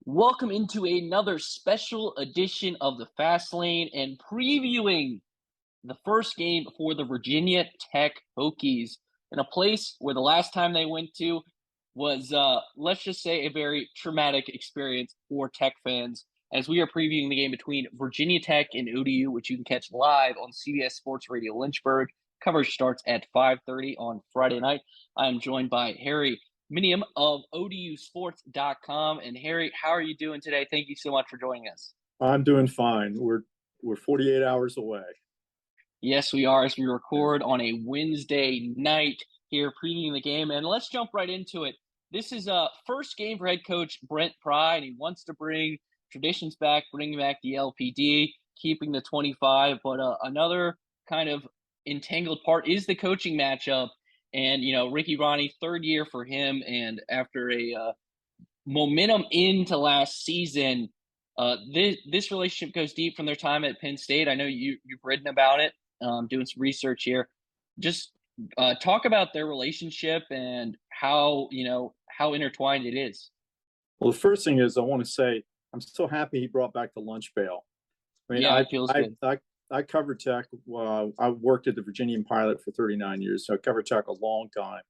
Welcome into another special edition of the Fast Lane and previewing the first game for the Virginia Tech Hokies in a place where the last time they went to was, let's just say, a very traumatic experience for Tech fans. As we are previewing the game between Virginia Tech and ODU, which you can catch live on CBS Sports Radio Lynchburg. Coverage starts at 5:30 on Friday night. I am joined by Harry Minium of ODUsports.com. And Harry, how are you doing today? Thank you so much for joining us. I'm doing fine. We're 48 hours away. Yes, we are, as we record on a Wednesday night here previewing the game. And let's jump right into it. This is a first game for head coach Brent Pry, and he wants to bring traditions back, bringing back the LPD, keeping the 25. But another kind of entangled part is the coaching matchup. And, Ricky Ronnie, third year for him. And after a momentum into last season, this relationship goes deep from their time at Penn State. I know you've written about it, doing some research here. Just talk about their relationship and how intertwined it is. Well, the first thing is I want to say I'm so happy he brought back the lunch bail. I mean, Yeah, it feels good. I covered Tech. I worked at the Virginian Pilot for 39 years, so I covered Tech a long time.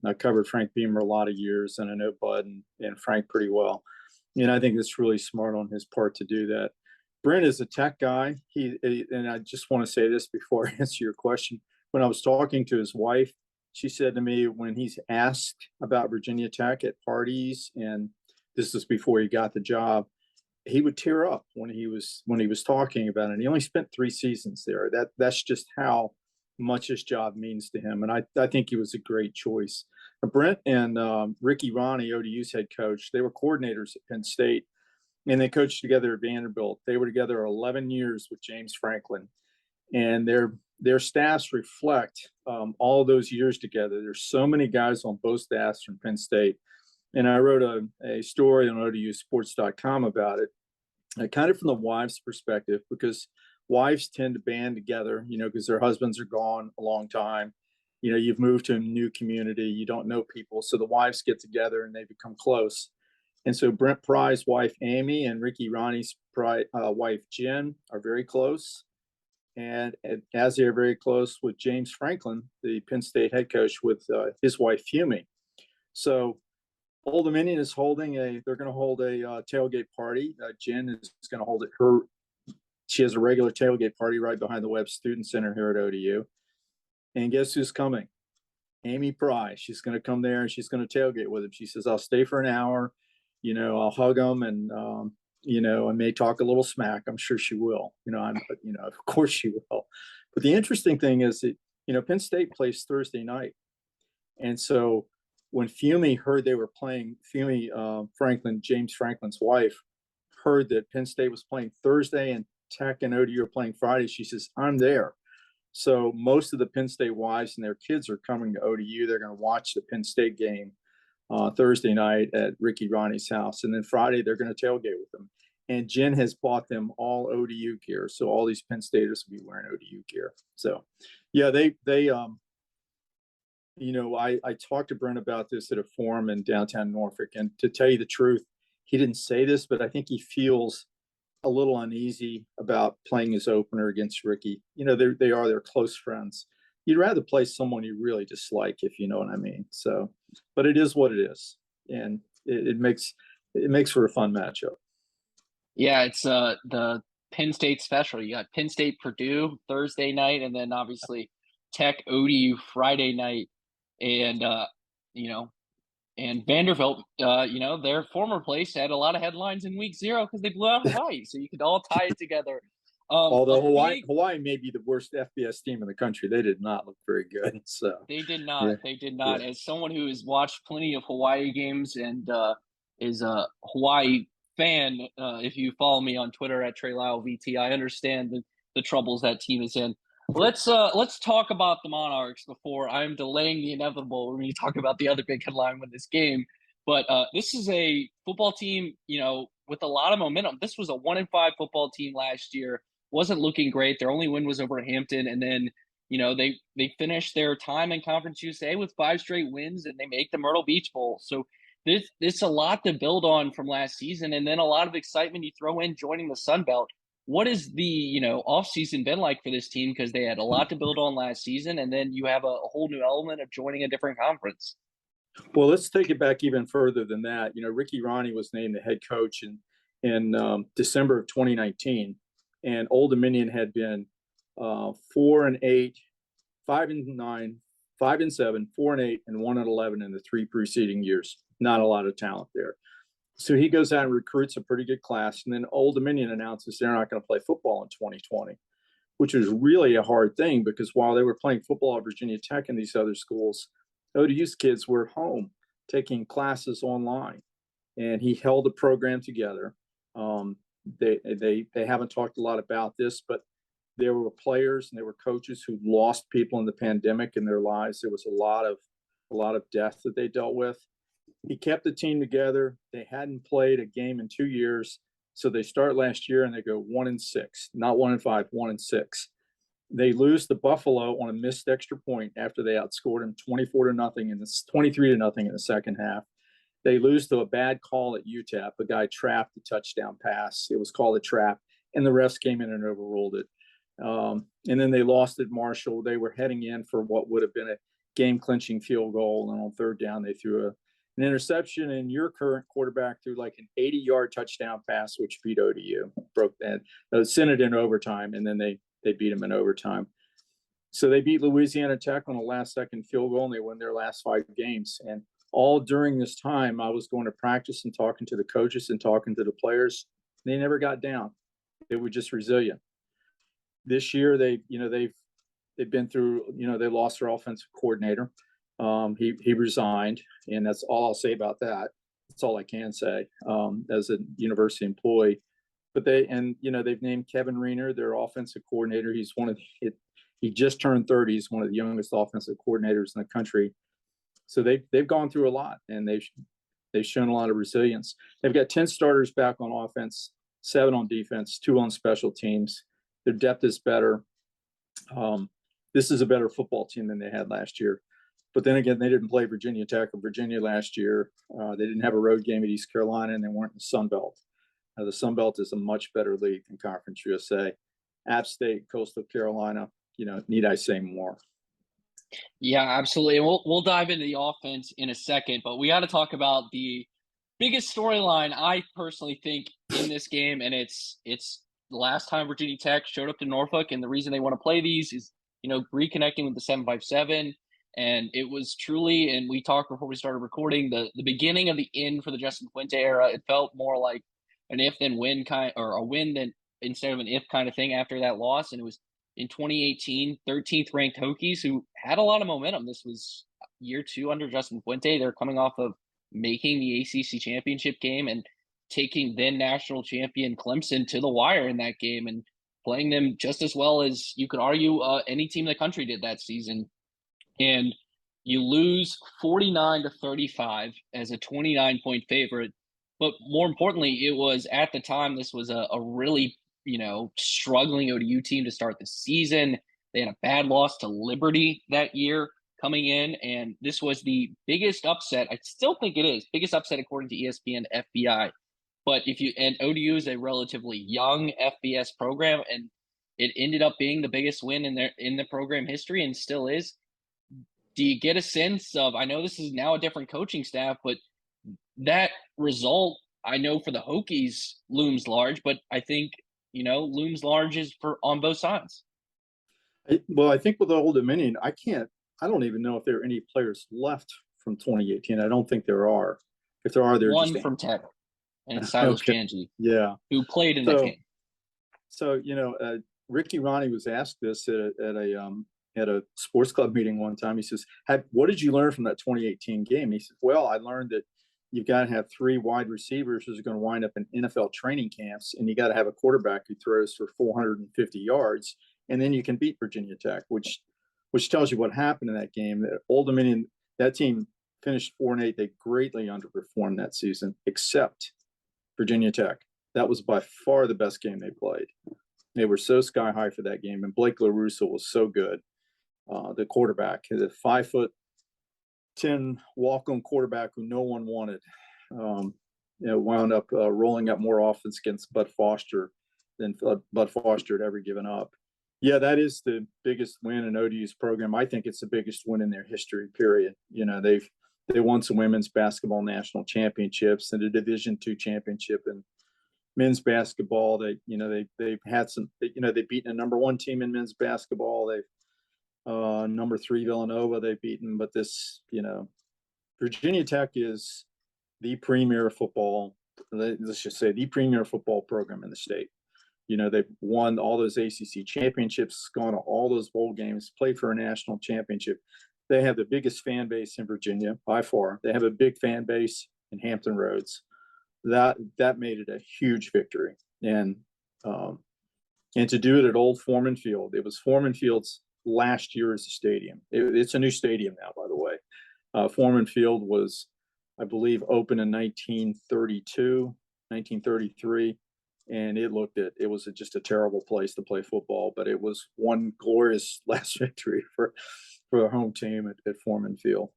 I covered Frank Beamer a lot of years, and I know Bud and Frank pretty well. And I think it's really smart on his part to do that. Brent is a Tech guy. And I just want to say this before I answer your question. When I was talking to his wife, she said to me when he's asked about Virginia Tech at parties, and this is before he got the job, he would tear up when he was talking about it. And he only spent 3 seasons there. That's just how much his job means to him. And I think he was a great choice. Brent and Ricky Ronnie, ODU's head coach, they were coordinators at Penn State, and they coached together at Vanderbilt. They were together 11 years with James Franklin, and their staffs reflect all those years together. There's so many guys on both staffs from Penn State. And I wrote a story on ODUsports.com about it, kind of from the wives' perspective, because wives tend to band together, because their husbands are gone a long time. You've moved to a new community, you don't know people. So the wives get together and they become close. And so Brent Pry's wife, Amy, and Ricky Ronnie's wife, Jen, are very close. And as they're very close with James Franklin, the Penn State head coach, with his wife, Fumi. So Old Dominion is they're going to hold a tailgate party. Jen is going to hold it. She has a regular tailgate party right behind the Webb Student Center here at ODU. And guess who's coming? Amy Pry. She's going to come there and she's going to tailgate with him. She says, I'll stay for an hour. I'll hug him and, I may talk a little smack. I'm sure she will. Of course she will. But the interesting thing is that, Penn State plays Thursday night. And so when Fumi heard they were playing, James Franklin's wife, heard that Penn State was playing Thursday and Tech and ODU are playing Friday, she says, I'm there. So most of the Penn State wives and their kids are coming to ODU. They're going to watch the Penn State game Thursday night at Ricky Ronnie's house. And then Friday, they're going to tailgate with them. And Jen has bought them all ODU gear. So all these Penn Staters will be wearing ODU gear. So, yeah, I talked to Brent about this at a forum in downtown Norfolk. And to tell you the truth, he didn't say this, but I think he feels a little uneasy about playing his opener against Ricky. They're close friends. You'd rather play someone you really dislike, if you know what I mean. So, but it is what it is. And it makes for a fun matchup. Yeah, it's the Penn State special. You got Penn State Purdue Thursday night, and then obviously Tech ODU Friday night. And and Vanderbilt, their former place had a lot of headlines in week 0 because they blew out Hawaii. So you could all tie it together. Although Hawaii may be the worst FBS team in the country, they did not look very good. So they did not. Yeah. They did not. Yeah. As someone who has watched plenty of Hawaii games and is a Hawaii fan, if you follow me on Twitter at Trey Lyle VT, I understand the troubles that team is in. Let's talk about the Monarchs before I'm delaying the inevitable when you talk about the other big headline with this game. But this is a football team, with a lot of momentum. This was a 1-5 football team last year. Wasn't looking great. Their only win was over Hampton, and then they finished their time in Conference USA with 5 straight wins, and they make the Myrtle Beach Bowl. So This a lot to build on from last season, and then a lot of excitement you throw in joining the Sun Belt. What has the offseason been like for this team? Because they had a lot to build on last season, and then you have a whole new element of joining a different conference. Well, let's take it back even further than that. Ricky Ronnie was named the head coach in December of 2019, and Old Dominion had been 4-8, 5-9, 5-7, 4-8, and 1-11 in the 3 preceding years. Not a lot of talent there. So he goes out and recruits a pretty good class, and then Old Dominion announces they're not going to play football in 2020, which was really a hard thing because while they were playing football at Virginia Tech and these other schools, ODU's kids were home taking classes online, and he held the program together. They haven't talked a lot about this, but there were players and there were coaches who lost people in the pandemic in their lives. There was a lot of death that they dealt with. He kept the team together. They hadn't played a game in 2 years, so they start last year and they go 1-6, not 1-5, 1-6. They lose to Buffalo on a missed extra point after they outscored them 24-0 in the 23-0 in the second half. They lose to a bad call at UTEP. A guy trapped the touchdown pass. It was called a trap, and the refs came in and overruled it. And then they lost at Marshall. They were heading in for what would have been a game-clinching field goal, and on third down they threw an interception, and your current quarterback threw like an 80-yard touchdown pass, which beat ODU, broke that, sent it in overtime, and then they beat them in overtime. So they beat Louisiana Tech on a last-second field goal, and they won their last 5 games. And all during this time, I was going to practice and talking to the coaches and talking to the players. They never got down. They were just resilient. This year, they've been through. They lost their offensive coordinator. He resigned, and that's all I'll say about that. That's all I can say as a university employee. But they've named Kevin Reener their offensive coordinator. He just turned 30. He's one of the youngest offensive coordinators in the country. So they've gone through a lot, and they've shown a lot of resilience. They've got 10 starters back on offense, 7 on defense, 2 on special teams. Their depth is better. This is a better football team than they had last year. But then again, they didn't play Virginia Tech or Virginia last year. They didn't have a road game at East Carolina, and they weren't in the Sun Belt. The Sun Belt is a much better league than Conference USA. App State, Coastal Carolina, need I say more? Yeah, absolutely. And we'll dive into the offense in a second, but we got to talk about the biggest storyline I personally think in this game, and it's the last time Virginia Tech showed up to Norfolk, and the reason they want to play these is reconnecting with the 757. And it was truly, and we talked before we started recording, the beginning of the end for the Justin Fuente era. It felt more like an if then win kind, or a win then instead of an if kind of thing after that loss. And it was in 2018, 13th ranked Hokies, who had a lot of momentum. This was year 2 under Justin Fuente. They're coming off of making the ACC championship game and taking then national champion Clemson to the wire in that game and playing them just as well as you could argue any team in the country did that season. And you lose 49-35 as a 29-point favorite. But more importantly, it was at the time, this was a really, struggling ODU team to start the season. They had a bad loss to Liberty that year coming in, and this was the biggest upset. I still think it is biggest upset according to ESPN FBI. But and ODU is a relatively young FBS program, and it ended up being the biggest win in the program history and still is. Do you get a sense of, I know this is now a different coaching staff, but that result, I know for the Hokies looms large, but I think, looms large is on both sides. Well, I think with Old Dominion, I don't even know if there are any players left from 2018. I don't think there are. If there are, they're one from Tech, and Silas okay. Janji, yeah, who played in that game. So Ricky Ronnie was asked this at a sports club meeting one time. He says, what did you learn from that 2018 game? He said, well, I learned that you've got to have 3 wide receivers who's going to wind up in NFL training camps, and you got to have a quarterback who throws for 450 yards, and then you can beat Virginia Tech, which tells you what happened in that game. That Old Dominion, that team finished 4-8. They greatly underperformed that season, except Virginia Tech. That was by far the best game they played. They were so sky high for that game, and Blake LaRusso was so good. The quarterback, the 5 foot 10 walk-on quarterback who no one wanted. Wound up rolling up more offense against Bud Foster than Bud Foster had ever given up. Yeah, that is the biggest win in ODU's program. I think it's the biggest win in their history, period. They won some women's basketball national championships and a Division II championship in men's basketball. They've had some. They've beaten a number one team in men's basketball. They've number 3 Villanova they've beaten, but Virginia Tech is the premier football. Let's just say the premier football program in the state. They've won all those ACC championships, gone to all those bowl games, played for a national championship. They have the biggest fan base in Virginia by far. They have a big fan base in Hampton Roads. That made it a huge victory, and to do it at Old Foreman Field. It was Foreman Field's last year as a stadium. It's a new stadium now, by the way. Foreman Field was, I believe, open in 1932, 1933. And it was just a terrible place to play football, but it was one glorious last victory for the home team at Foreman Field.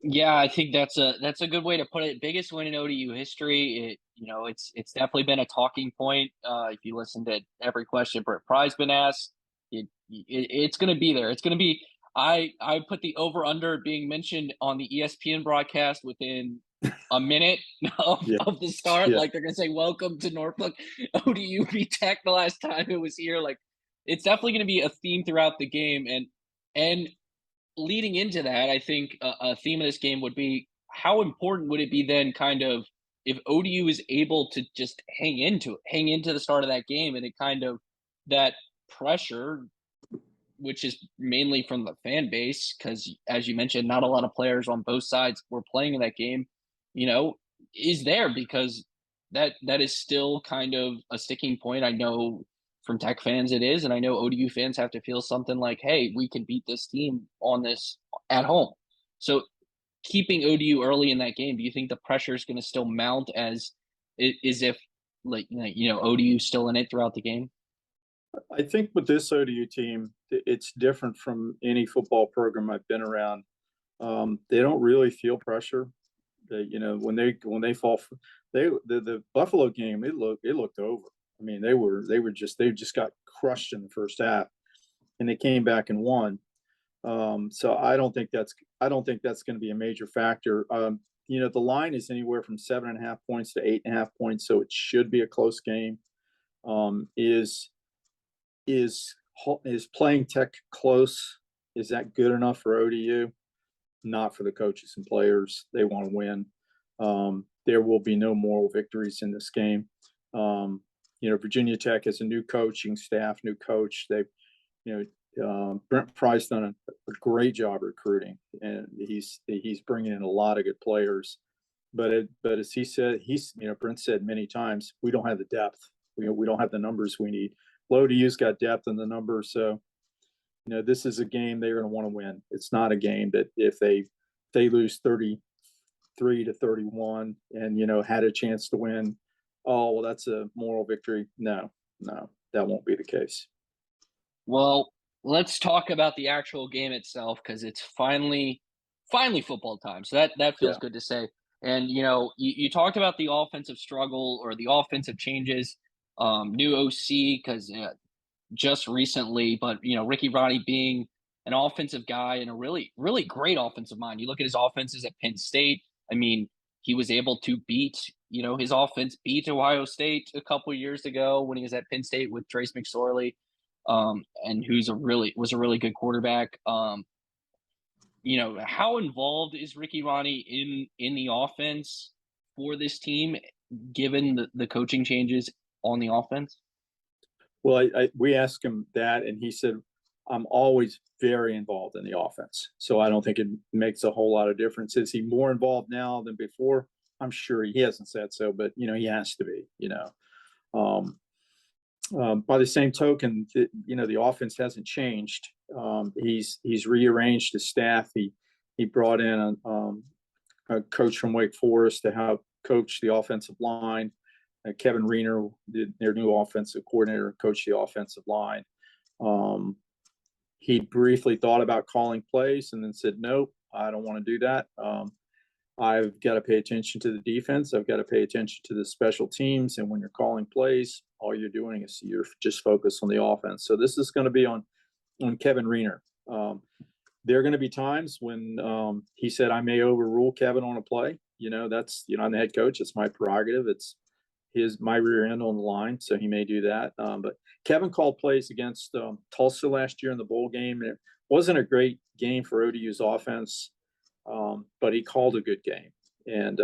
Yeah, I think that's a good way to put it. Biggest win in ODU history. It's definitely been a talking point. If you listen to every question Brett Pry's been asked, it's going to be there. It's going to be. I put the over under being mentioned on the ESPN broadcast within a minute of the start. Yeah. Like they're going to say, "Welcome to Norfolk." ODU beat Tech the last time it was here. Like it's definitely going to be a theme throughout the game, and leading into that, I think a theme of this game would be how important would it be then, kind of, if ODU is able to just hang into the start of that game, and it kind of that pressure, which is mainly from the fan base, because as you mentioned, not a lot of players on both sides were playing in that game, is there, because that is still kind of a sticking point. I know from Tech fans it is, and I know ODU fans have to feel something like, hey, we can beat this team on this at home. So keeping ODU early in that game, do you think the pressure is going to still mount as if ODU still in it throughout the game? I think with this ODU team, it's different from any football program I've been around. They don't really feel pressure. When they fall, the Buffalo game, it looked over. I mean, they just got crushed in the first half, and they came back and won. So I don't think that's going to be a major factor. The line is anywhere from 7.5 points to 8.5 points, so it should be a close game. Is playing Tech close? Is that good enough for ODU? Not for the coaches and players. They want to win. There will be no moral victories in this game. Virginia Tech has a new coaching staff, new coach. Brent Pry's done a great job recruiting, and he's bringing in a lot of good players. But as Brent said many times, we don't have the depth. We don't have the numbers we need. ODU's got depth in the numbers, so this is a game they're going to want to win. It's not a game that if they lose 33-31 and had a chance to win, oh well, that's a moral victory. No, that won't be the case. Well, let's talk about the actual game itself, because it's finally football time. So that feels good to say. And you talked about the offensive struggle or the offensive changes, new OC, because just recently, but Ricky Ronnie being an offensive guy and a really, really great offensive mind. You look at his offenses at Penn State. I mean, he was able to beat, his offense beat Ohio State a couple years ago when he was at Penn State with Trace McSorley, and was a really good quarterback. How involved is Ricky Ronnie in the offense for this team, given the coaching changes on the offense? Well, we asked him that, and he said, I'm always very involved in the offense. So I don't think it makes a whole lot of difference. Is he more involved now than before? I'm sure he hasn't said so, but, he has to be, by the same token, the offense hasn't changed. He's rearranged his staff. He brought in a coach from Wake Forest to help coach the offensive line. Kevin Riener, their new offensive coordinator, coached the offensive line. he briefly thought about calling plays and then said, nope, I don't want to do that. I've got to pay attention to the defense. I've got to pay attention to the special teams. And when you're calling plays, all you're doing is you're just focused on the offense. So this is going to be on Kevin Riener. There are going to be times when he said, I may overrule Kevin on a play. That's, I'm the head coach. It's my prerogative. It's my rear end on the line. So he may do that. But Kevin called plays against Tulsa last year in the bowl game. And it wasn't a great game for ODU's offense. But he called a good game. And,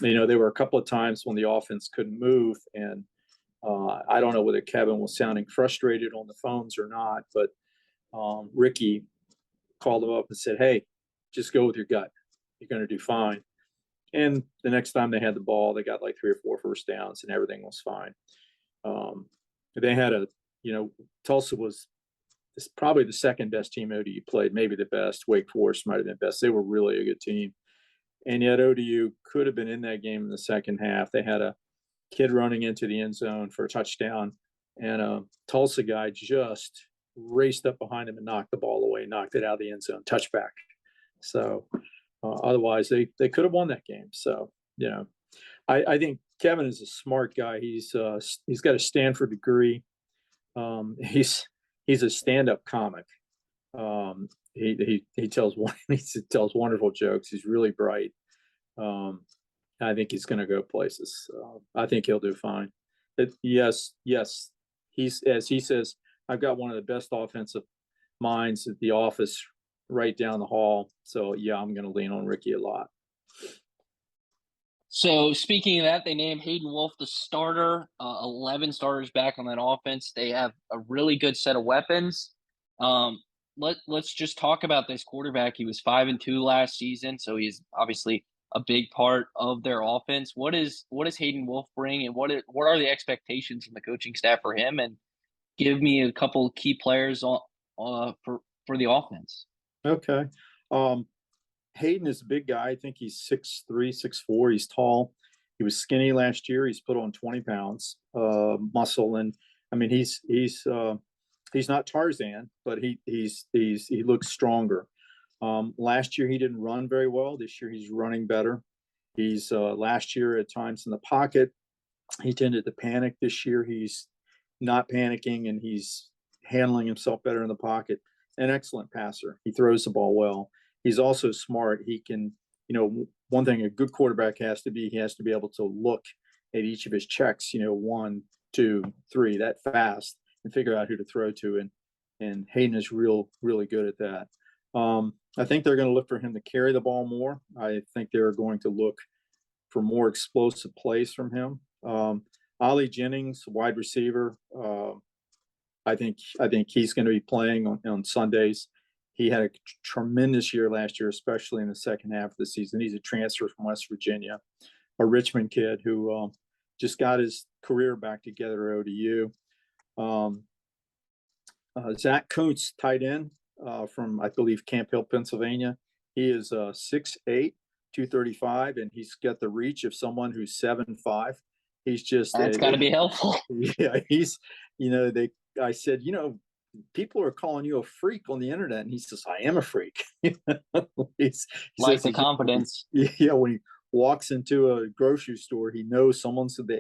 there were a couple of times when the offense couldn't move. And I don't know whether Kevin was sounding frustrated on the phones or not, but Ricky called him up and said, hey, just go with your gut. You're going to do fine. And the next time they had the ball, they got like 3 or 4 first downs and everything was fine. They had Tulsa was probably the second best team ODU played, maybe the best. Wake Forest might have been best. They were really a good team. And yet ODU could have been in that game in the second half. They had a kid running into the end zone for a touchdown, and a Tulsa guy just raced up behind him and knocked the ball away, knocked it out of the end zone, touchback. So otherwise, they could have won that game. So, I think Kevin is a smart guy. He's got a Stanford degree. He's a stand-up comic. He tells wonderful jokes. He's really bright. I think he's going to go places. I think he'll do fine. Yes. As he says, I've got one of the best offensive minds at the office right down the hall. So yeah, I'm going to lean on Ricky a lot. So speaking of that, they named Hayden Wolf the starter. 11 starters back on that offense. They have a really good set of weapons. Let's just talk about this quarterback. He was 5-2 last season, so he's obviously a big part of their offense. What does Hayden Wolf bring, and what are the expectations from the coaching staff for him? And give me a couple of key players for the offense. Okay. Hayden is a big guy. I think he's 6'3", 6'4". He's tall. He was skinny last year. He's put on 20 pounds muscle, and I mean he's not Tarzan, but he looks stronger. Last year he didn't run very well. This year he's running better. He's last year at times in the pocket he tended to panic. This year he's not panicking and he's handling himself better in the pocket. An excellent passer. He throws the ball well. He's also smart. He can, one thing a good quarterback has to be, he has to be able to look at each of his checks, 1, 2, 3, that fast, and figure out who to throw to. And Hayden is really good at that. I think they're going to look for him to carry the ball more. I think they're going to look for more explosive plays from him. Ollie Jennings, wide receiver. I think he's going to be playing on Sundays. He had a tremendous year last year, especially in the second half of the season. He's a transfer from West Virginia, a Richmond kid who just got his career back together at ODU. Zach Kuntz, tight end from, I believe, Camp Hill, Pennsylvania. He is 6'8", 235, and he's got the reach of someone who's 7'5". He's just that's got to be helpful. Yeah, I said, people are calling you a freak on the internet, and he says, I am a freak. he like the confidence. Yeah, when he walks into a grocery store, he knows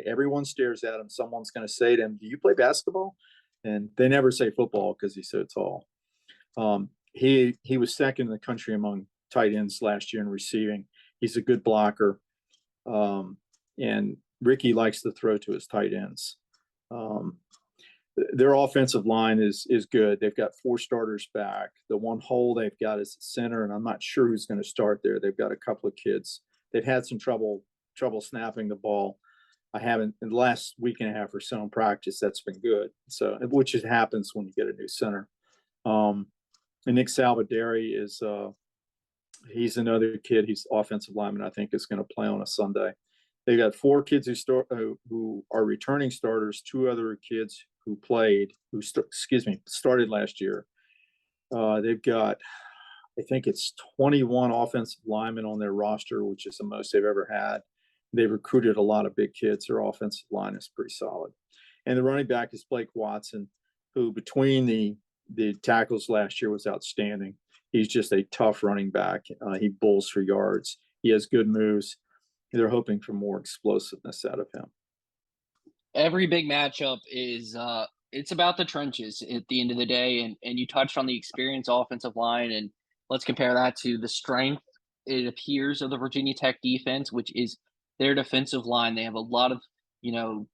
everyone stares at him. Someone's going to say to him, do you play basketball? And they never say football because he's so tall. He was second in the country among tight ends last year in receiving. He's a good blocker. And Ricky likes to throw to his tight ends. Their offensive line is good. They've got 4 starters back. The one hole they've got is at center, and I'm not sure who's going to start there. They've got a couple of kids. They've had some trouble snapping the ball. I haven't in the last week and a half or so in practice. That's been good. So, which happens when you get a new center. And Nick Salvadori he's another kid. He's offensive lineman. I think is going to play on a Sunday. They got 4 kids who are returning starters. 2 other kids who started last year. They've got, I think it's 21 offensive linemen on their roster, which is the most they've ever had. They've recruited a lot of big kids. Their offensive line is pretty solid. And the running back is Blake Watson, who between the the tackles last year was outstanding. He's just a tough running back. He bulls for yards. He has good moves. They're hoping for more explosiveness out of him. Every big matchup is it's about the trenches at the end of the day, and you touched on the experienced offensive line, and let's compare that to the strength, it appears, of the Virginia Tech defense, which is their defensive line. They have a lot of, you know,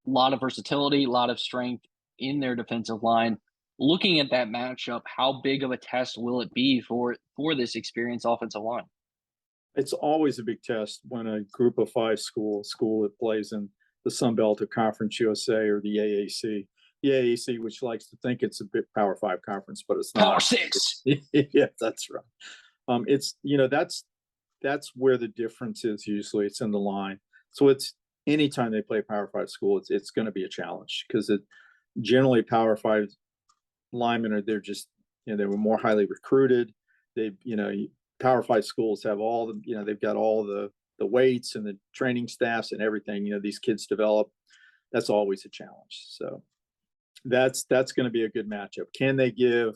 a lot of versatility, a lot of strength in their defensive line. Looking at that matchup, how big of a test will it be for this experienced offensive line? It's always a big test when a group of five school that plays in the Sun Belt or Conference USA or the AAC. The AAC, which likes to think it's a big Power Five conference, but it's Power not. six. Yeah, that's right. It's that's where the difference is. Usually, it's in the line. So it's anytime they play Power Five school, it's going to be a challenge because it generally Power Five linemen are they're just they were more highly recruited. They Power Five schools have all the they've got all the weights and the training staffs and everything. These kids develop. That's always a challenge. So that's going to be a good matchup. Can they give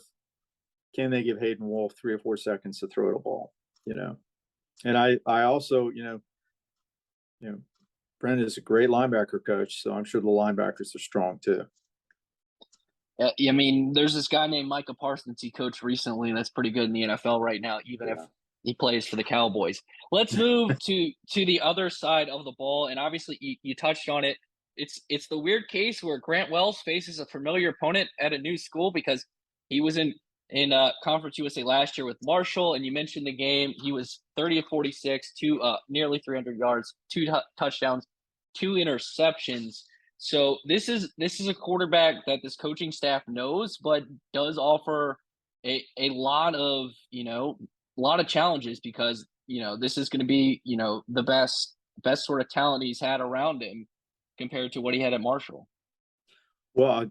Hayden Wolf 3 or 4 seconds to throw the ball? And I also Brent is a great linebacker coach, so I'm sure the linebackers are strong too. I mean, there's this guy named Micah Parsons he coached recently that's pretty good in the NFL right now, even if he plays for the Cowboys. Let's move to the other side of the ball, and obviously you touched on it. It's the weird case where Grant Wells faces a familiar opponent at a new school because he was in Conference USA last year with Marshall, and you mentioned the game. He was 30 of 46, nearly 300 yards, two touchdowns, 2 interceptions. So this is a quarterback that this coaching staff knows, but does offer a lot of challenges because this is going to be the best sort of talent he's had around him compared to what he had at Marshall. Well,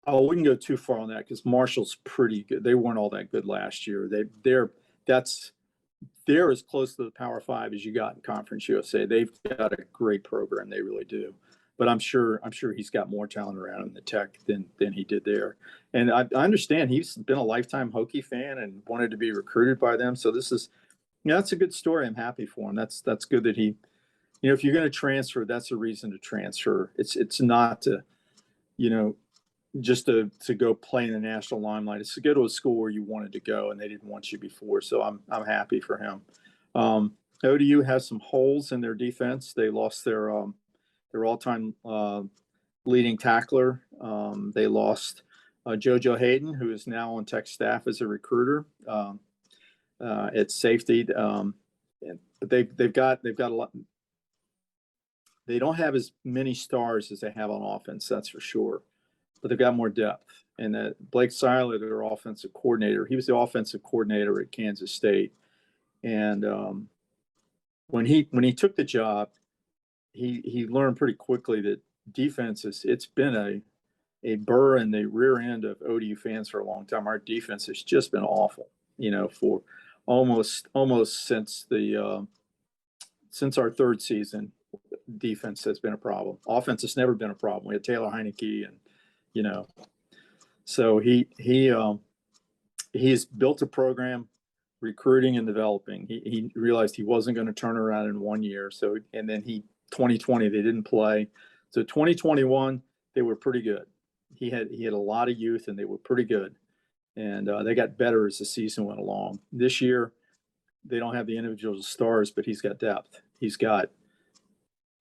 I wouldn't go too far on that because Marshall's pretty good. They weren't all that good last year. They're as close to the Power Five as you got in Conference USA. They've got a great program. They really do. But I'm sure he's got more talent around him in the Tech than he did there. And I understand he's been a lifetime Hokie fan and wanted to be recruited by them. So this is, that's a good story. I'm happy for him. That's good that he, if you're going to transfer, that's a reason to transfer. It's not to, just to go play in the national limelight. It's to go to a school where you wanted to go and they didn't want you before. So I'm happy for him. ODU has some holes in their defense. They lost their all-time leading tackler. They lost JoJo Hayden, who is now on Tech staff as a recruiter at safety. But they've got a lot. They don't have as many stars as they have on offense, that's for sure. But they've got more depth. And Blake Seiler, their offensive coordinator, he was the offensive coordinator at Kansas State. And when he took the job, he learned pretty quickly that defense it's been a burr in the rear end of ODU fans for a long time. Our defense has just been awful, for almost since since our third season. Defense has been a problem. Offense has never been a problem. We had Taylor Heineke, and so he's built a program, recruiting and developing. He realized he wasn't going to turn around in 1 year. So and then 2020 they didn't play. So 2021 they were pretty good. He had a lot of youth and they were pretty good, and they got better as the season went along. This year they don't have the individual stars, but he's got depth. He's got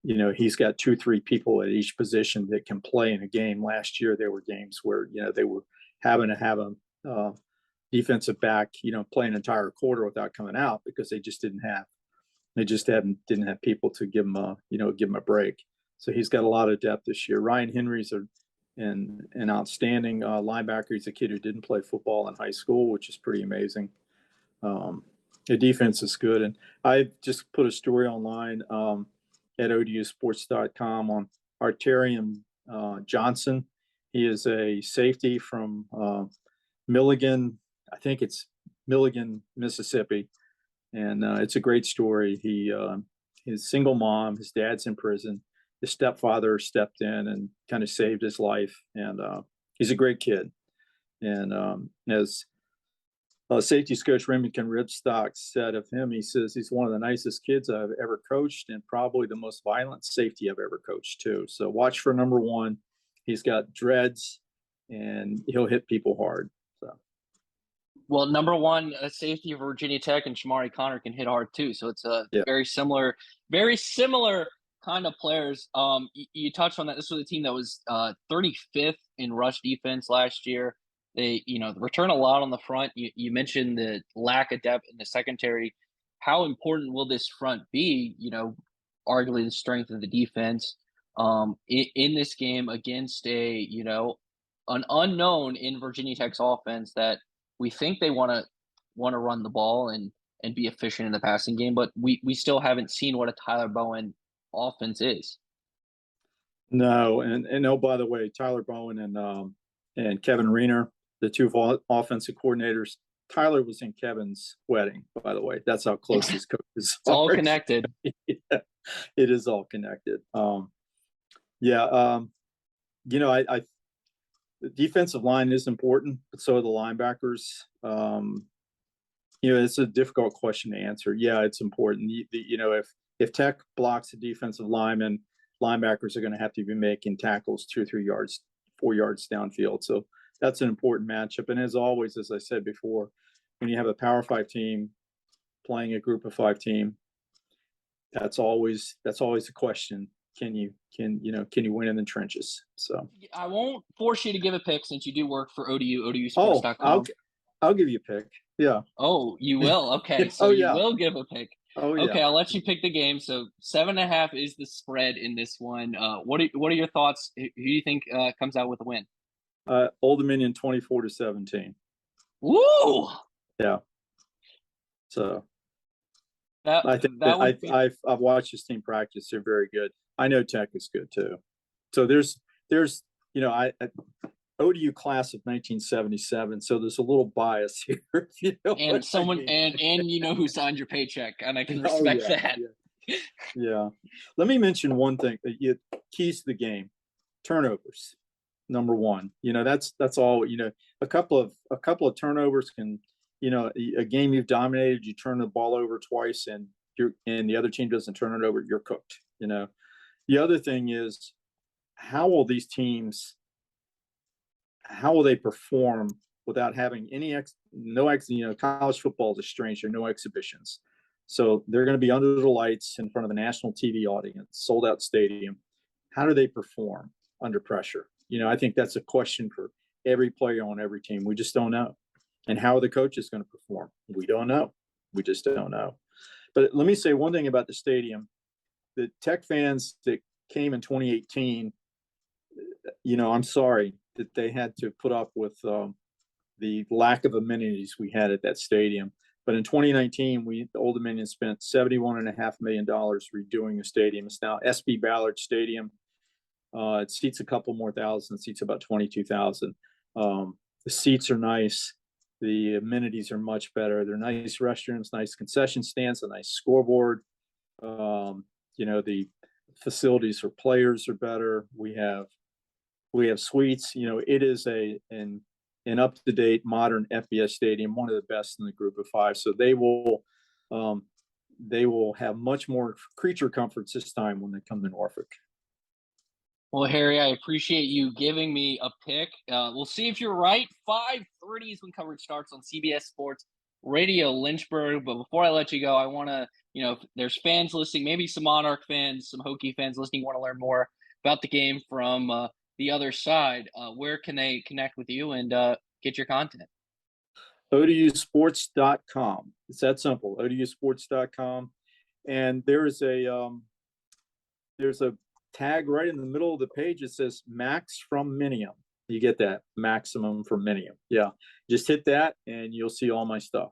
2-3 people at each position that can play in a game. Last year there were games where they were having to have a defensive back play an entire quarter without coming out because they didn't have people to give him a break. So he's got a lot of depth this year. Ryan Henry's an outstanding linebacker. He's a kid who didn't play football in high school, which is pretty amazing. The defense is good, and I just put a story online at odusports.com on Artarian Johnson. He is a safety from Milligan. I think it's Milligan, Mississippi. And it's a great story. His single mom, his dad's in prison. His stepfather stepped in and kind of saved his life. And he's a great kid. And as safeties coach Remington Ribstock said of him, he says he's one of the nicest kids I've ever coached and probably the most violent safety I've ever coached too. So watch for number one. He's got dreads and he'll hit people hard. So. Well, number one, safety of Virginia Tech and Shamari Connor can hit hard too. So it's a Yeah. very similar kind of players. You touched on that. This was a team that was 35th in rush defense last year. They, return a lot on the front. You mentioned the lack of depth in the secondary. How important will this front be? Arguably the strength of the defense in this game against an unknown in Virginia Tech's offense that we think they want to run the ball and be efficient in the passing game, but we still haven't seen what a Tyler Bowen offense is. No, and oh, by the way, Tyler Bowen and Kevin Reiner, the two offensive coordinators. Tyler was in Kevin's wedding, by the way. That's how close his coaches are. It's all connected. Yeah, it is all connected. I the defensive line is important, but so are the linebackers. It's a difficult question to answer. Yeah, it's important. If Tech blocks a defensive lineman, linebackers are going to have to be making tackles 2 or 3 yards, 4 yards downfield. So that's an important matchup. And as always, as I said before, when you have a Power 5 team playing a Group of 5 team, that's always the question. Can you win in the trenches? So I won't force you to give a pick since you do work for ODU, Oh, ODUsports.com. I'll give you a pick. Yeah. Oh, you will? Okay, so you will give a pick. Oh, yeah. Okay, I'll let you pick the game. So 7.5 is the spread in this one. What are your thoughts? Who do you think comes out with a win? Old Dominion 24-17. Woo! Yeah. So that I think that would I've watched this team practice. They're very good. I know Tech is good too. So there's ODU class of 1977. So there's a little bias here. And someone and who signed your paycheck, and I can respect that. Yeah. Let me mention one thing. Keys to the game: turnovers. Number one. That's all. A couple of turnovers can. A game you've dominated, you turn the ball over twice, and the other team doesn't turn it over, you're cooked. The other thing is, how will these teams? How will they perform without having college football is a stranger, no exhibitions. So they're going to be under the lights in front of a national TV audience, sold out stadium. How do they perform under pressure? I think that's a question for every player on every team. We just don't know. And how are the coaches going to perform? We don't know. We just don't know. But let me say one thing about the stadium. The Tech fans that came in 2018, I'm sorry that they had to put up with the lack of amenities we had at that stadium. But in 2019, the Old Dominion spent $71.5 million redoing the stadium. It's now SB Ballard Stadium. It seats a couple more thousand. It seats about 22,000. The seats are nice. The amenities are much better. They're nice restrooms, nice concession stands, a nice scoreboard. The facilities for players are better. We have suites. It is an up-to-date modern FBS stadium, one of the best in the Group of 5. So they will have much more creature comforts this time when they come to Norfolk. Well, Harry, I appreciate you giving me a pick. We'll see if you're right. 5:30 is when coverage starts on CBS Sports Radio Lynchburg. But before I let you go, I want to, if there's fans listening, maybe some Monarch fans, some Hokie fans listening, want to learn more about the game from the other side. Where can they connect with you and get your content? ODUsports.com. It's that simple. ODUsports.com. And there's a tag right in the middle of the page. It says Max from Minium. You get that, maximum from Minium. Yeah, just hit that and you'll see all my stuff.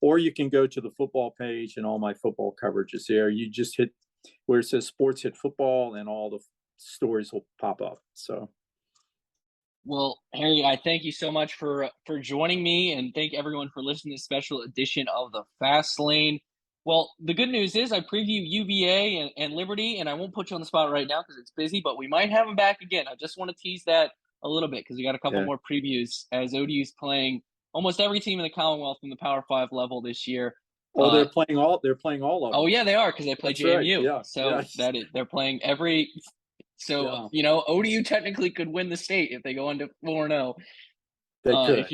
Or you can go to the football page and all my football coverage is there. You just hit where it says Sports Hit Football and all the stories will pop up. So, well, Harry, I thank you so much for joining me, and thank everyone for listening to this special edition of the Fast Lane. Well, the good news is I preview UVA and Liberty, and I won't put you on the spot right now because it's busy, but we might have them back again. I just want to tease that a little bit because we got a couple Yeah. more previews as ODU's playing almost every team in the Commonwealth from the Power Five level this year. Oh, they're playing all of Oh them. yeah, they are because they play That's right. JMU. Yeah. So Yeah. they're playing every. So Yeah. ODU technically could win the state if they go into 4-0. They If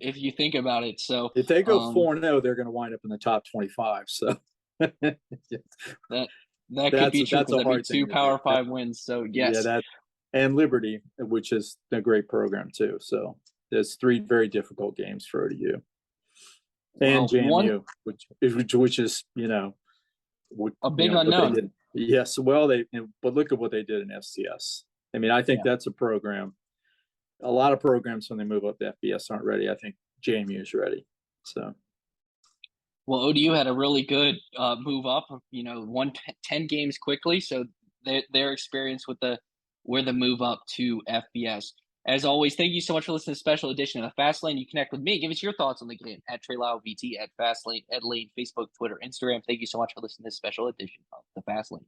could. you think about it, so If they go um, 4-0, they're going to wind up in the top 25. So that that could that's be true that's because a that'd be hard thing two to do. Power Five wins. So Yeah, yes, that and Liberty, which is a great program too. So there's three very difficult games for ODU and well, one JMU, which is what a big what they unknown. did. Yes, well but look at what they did in FCS. I mean, I think Yeah. that's a program. A lot of programs when they move up to FBS aren't ready. I think JMU is ready. So Well, ODU had a really good move up. Won 10 games quickly, so their experience with the move up to FBS. As always, thank you so much for listening to the special edition of the Fast Lane. You connect with me. Give us your thoughts on the game at Trey Lyle VT, at Fast Lane, Ed Lane, Facebook, Twitter, Instagram. Thank you so much for listening to this special edition of the Fast Lane.